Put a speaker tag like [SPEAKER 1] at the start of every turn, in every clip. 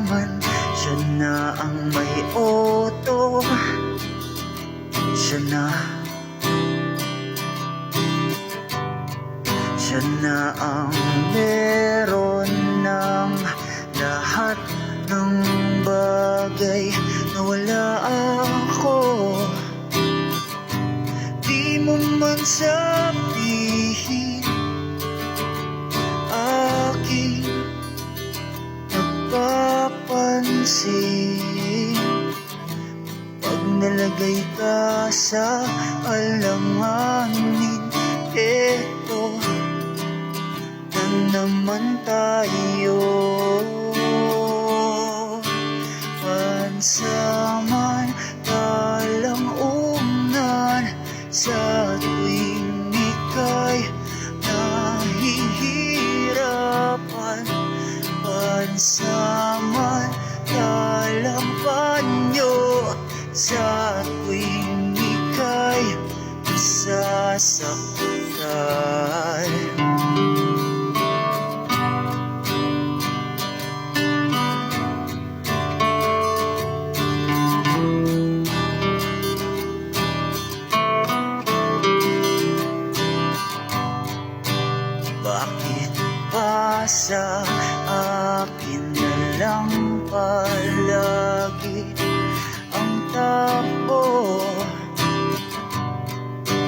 [SPEAKER 1] man, siya na ang may auto. Siya na ang meron ng lahat ng bagay na wala ako. Di mo man sabihin aking napapansin pag nalagay ka sa alanganin. Eto na naman tayo, pansamantalang unan sa tuwing ika'y nahihirapan. Pansamantalang panyo sa tuwing ika'y nasasaktan. Bakit pa sa akin na lang palagi ang tapo?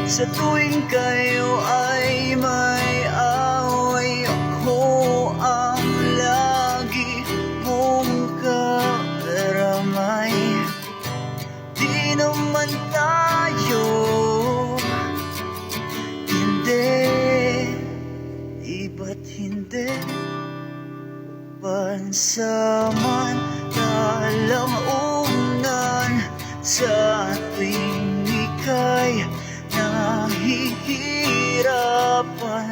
[SPEAKER 1] Sa tuwing kayo ay may away, ako ang lagi mong karamay. Di naman tayo, ba't hindi? Pansamantalang unan sa tuwing ika'y nahihirapan.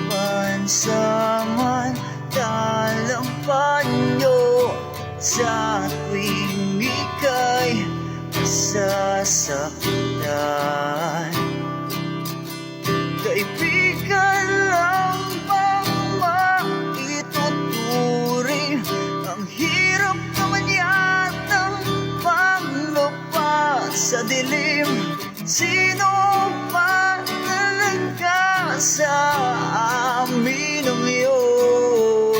[SPEAKER 1] Pansamantalang panyo sa tuwing ika'y nasasaktan. Kaibigan lang bang maituturing? Ang hirap naman yatang panglupa sa dilim. Sino pa talaga sa amin ang iyon?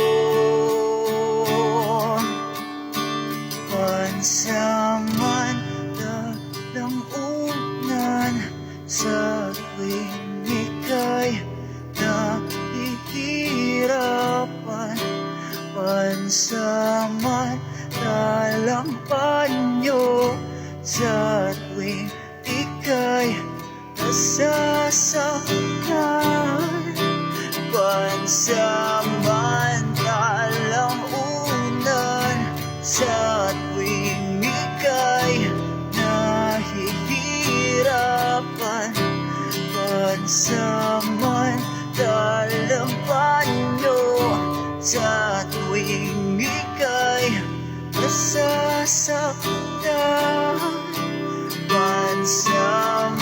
[SPEAKER 1] Pansamantalang unan sa tuwing ika'y nahihirapan. Pansamantalang panyo sa tuwing ika'y nasasaktan. Pansamantalang unan sa tuwing ika'y nahihirapan. Pansamantalang panyo sa tuwing ika'y nasasaktan. Pansamantalang